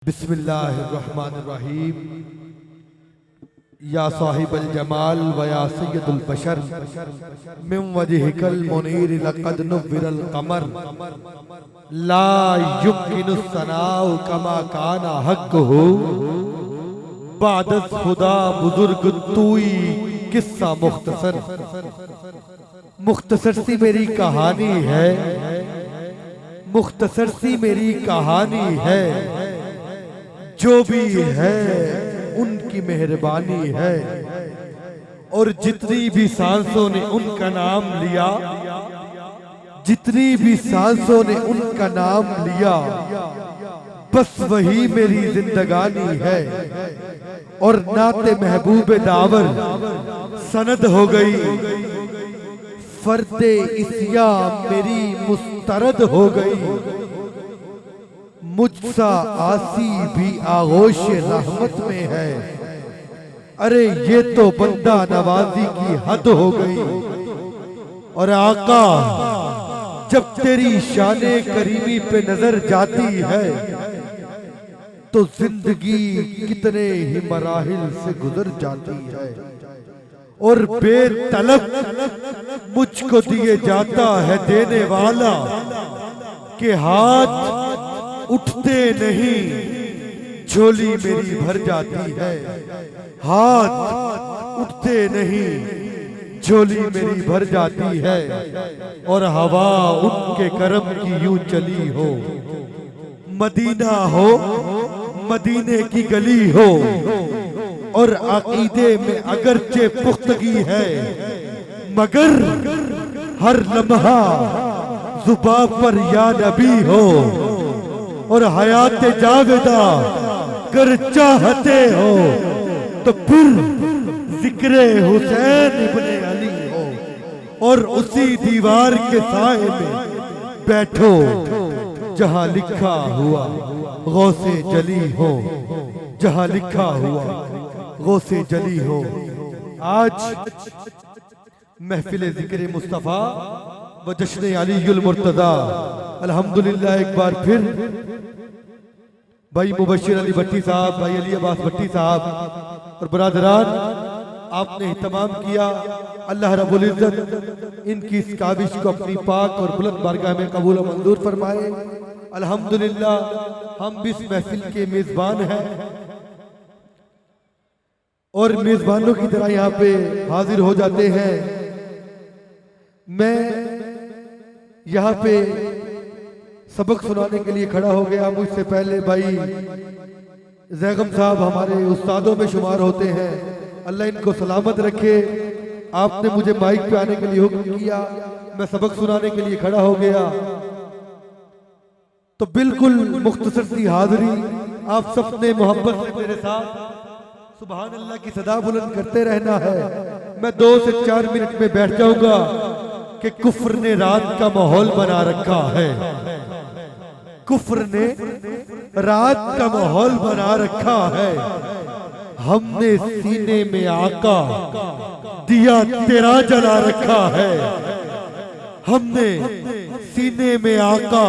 बिस्मिल्लाहिर्रहमानिर्रहीम। या साहिबल जमाल व या सय्यदुल बशर मिन वजहिकल मुनीर लक़द नुव्विरल क़मर ला युमकिनु सनाउ कमा काना हक़्क़ुहु बादस खुदा बुजुर्ग तूई। किस्सा मुख्तसर मुख्तसर सी मेरी कहानी है, मुख्तसर सी मेरी कहानी है। जो भी है उनकी मेहरबानी है और जितनी भी सांसों ने उनका नाम लिया, जितनी भी सांसों ने उनका नाम लिया, बस वही मेरी जिंदगानी है। और नाते महबूब दावर सनद हो गई, फर्दे इसिया मेरी मुस्तरद हो गई। मुझसा आसी भी आगोश रहमत में है। अरे ये तो बंदा नवाजी की हद हो गई। और आका जब तेरी शाने करीमी पे नजर जाती है तो जिंदगी कितने ही मराहिल से गुजर जाती है। और बेतलब मुझको दिए जाता है देने वाला के हाथ उठते नहीं, झोली मेरी भर जाती है। हाथ उठते नहीं, झोली मेरी भर जाती है। और हवा उनके करम की यूं चली हो, मदीना हो मदीने की गली हो। और अकीदे में अगरचे पुख्तगी है, मगर हर लम्हा जुबान पर या नबी हो। और हयात जावेदा कर चाहते हो तो फिर जिक्रे हुसैन इब्ने अली हो। और उसी दीवार के साए में बैठो जहां लिखा हुआ गौसे जली हो, जहां लिखा हुआ गौसे जली हो। आज महफिल जिक्र मुस्तफा व जश्न अलीयुल मुर्तजा अल्हम्दुलिल्लाह एक बार फिर भाई मुबश्शिर अली भट्टी साहब, भाई अली अब्बास भट्टी साहब और बरादरान आपने इत्तमाम किया। अल्लाह रब्बुल इज्जत इनकी इस काबिश को अपनी पाक और बुलंद बारगाह में कबूल और मंजूर फरमाए। अल्हम्दुलिल्लाह हम भी इस महफिल के मेजबान हैं और मेजबानों की तरह यहाँ पे हाजिर हो जाते हैं। मैं यहाँ पे सबक सुनाने के लिए खड़ा हो गया। मुझसे पहले भाई जैगम साहब हमारे उस्तादों में शुमार होते हैं, अल्लाह इनको सलामत रखे। आपने मुझे माइक पे आने के लिए हुक्म किया, मैं सबक सुनाने के लिए खड़ा हो गया। तो बिल्कुल मुख्तसर सी हाजिरी, आप सबने मोहब्बत से मेरे साथ सुभान अल्लाह की सदा बुलंद करते रहना है। मैं 2 से 4 मिनट में बैठ जाऊंगा कि कुफ्र ने रात का माहौल बना रखा है। कुफ्र ने रात का माहौल बना रखा है। हमने सीने में आका दिया तेरा जला रखा है। हमने सीने में आका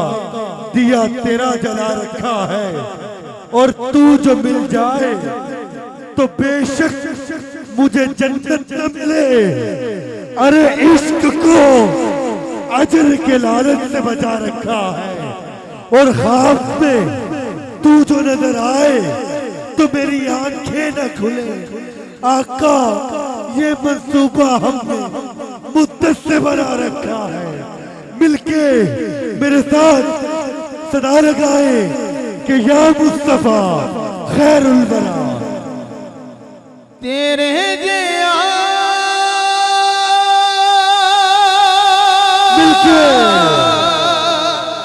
दिया तेरा जला रखा है। और तू जो मिल जाए तो बेशक मुझे जन्नत न मिले। अरे इश्क को अजर के लालच से बचा रखा है। और ख्वाब में तू जो नजर आए तो मेरी आंखें न खुले। आका ये मंसूबा हमने मुद्दत से बना रखा है। मिलके मेरे साथ सदा लगाए कि या मुस्तफा खैरुल वरा। तेरे जिया मिलके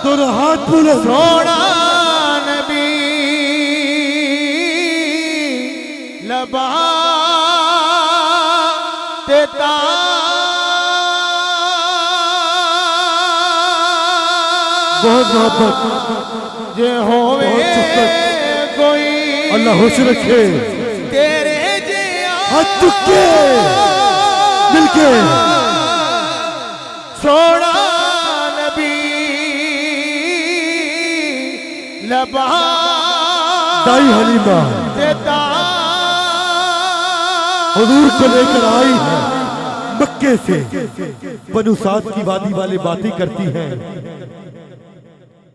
दोनों हाथ बुलंद। सोना नबी लबा देता बहुत मोहब्बत जे होवे कोई अल्लाह खुश रखे। तेरे जिया हाथ चुके मिलके सोना नबी लबा दाई हलीमा देता हुजूर को लेकर आई है मक्के से। बनु साद की वादी वाले बातें करती हैं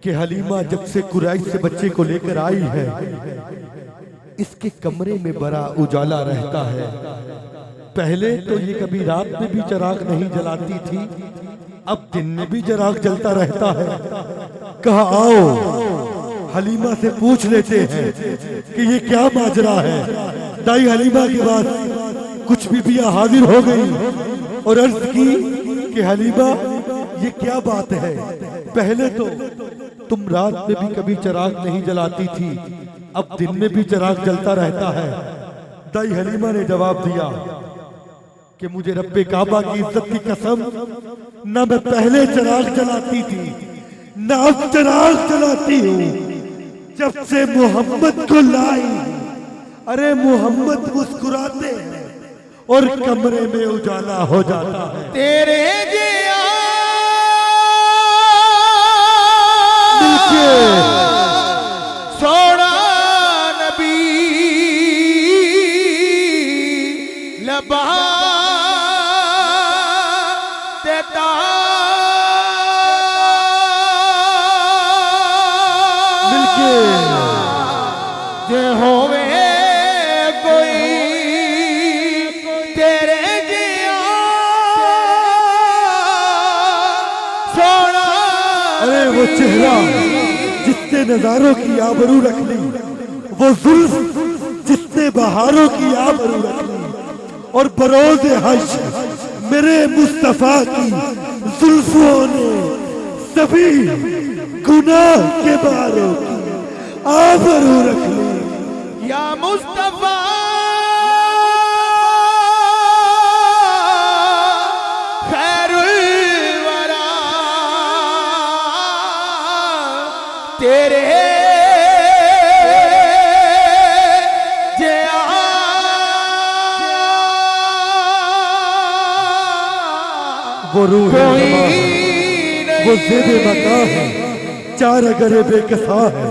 कि हलीमा जब से कुरैश से बच्चे को लेकर आई है, इसके कमरे में बड़ा उजाला रहता है। पहले तो ये कभी रात में भी चिराग नहीं जलाती थी, अब दिन में भी चिराग जलता रहता है। कहा आओ हलीमा से पूछ लेते हैं कि ये क्या माजरा है। दाई हलीमा के बाद कुछ बीबियां हाजिर हो गई और अर्ज की कि हलीमा ये क्या बात है, पहले तो तुम रात में भी कभी चिराग नहीं जलाती थी, अब दिन में भी चिराग जलता रहता है। दाई हलीमा ने जवाब दिया कि मुझे रब्बे काबा की इज्जत की कसम, ना मैं पहले चिराग जलाती थी ना अब चिराग जलाती हूँ, जब से मोहम्मद को लाई। अरे मोहम्मद मुस्कुराते हैं और कमरे में उजाला हो जाता है। तेरे जिया सोना नबी लबा देता मिलके जे होवे कोई तेरे जिया सोना। अरे वो चेहरा जिसने नजारों की आबरू रख ली, वो जुल्फ जिसने बहारों की आबरू रख ली, और बरोज हज मेरे मुस्तफा की जुल्फों ने सभी गुनाह के बारों की आबरू रख ली। या मुस्तफा खैरुल वरा तेरे जिया वो रूह कोई है, वो ज़ेबे मका है, चार अगरे बेकसा है,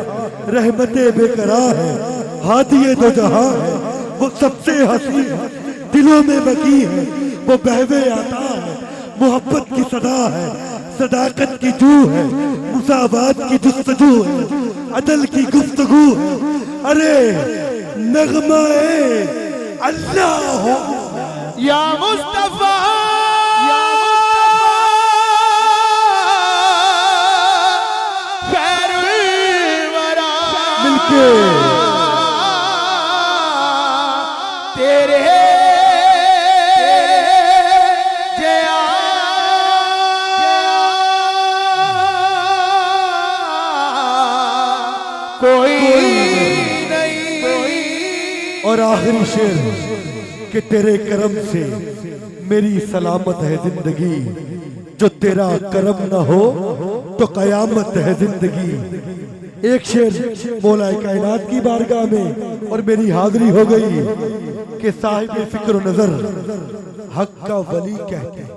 रहमते बेकरार है, हादिये दो जहां है, वो सबसे हंसी है, दिलों में मकी है, वो बहवे आता है, मोहब्बत की सदा है, सदाकत की जू है, मुसावात की जुस्तजू है, अदल की गुफ्तगू है। अरे नगमाए अल्लाह हो या मुस्तफा खैरुल वरा मिलके तेरे जिया कोई नहीं। और आखिरी शेर कि तेरे करम से मेरी सलामत है जिंदगी, जो तेरा करम न हो तो कयामत है जिंदगी। एक शेर मौला कायनात की बारगाह में और मेरी हाजिरी हो गई कि साहिब फिक्र नजर हक का वली कहते हैं।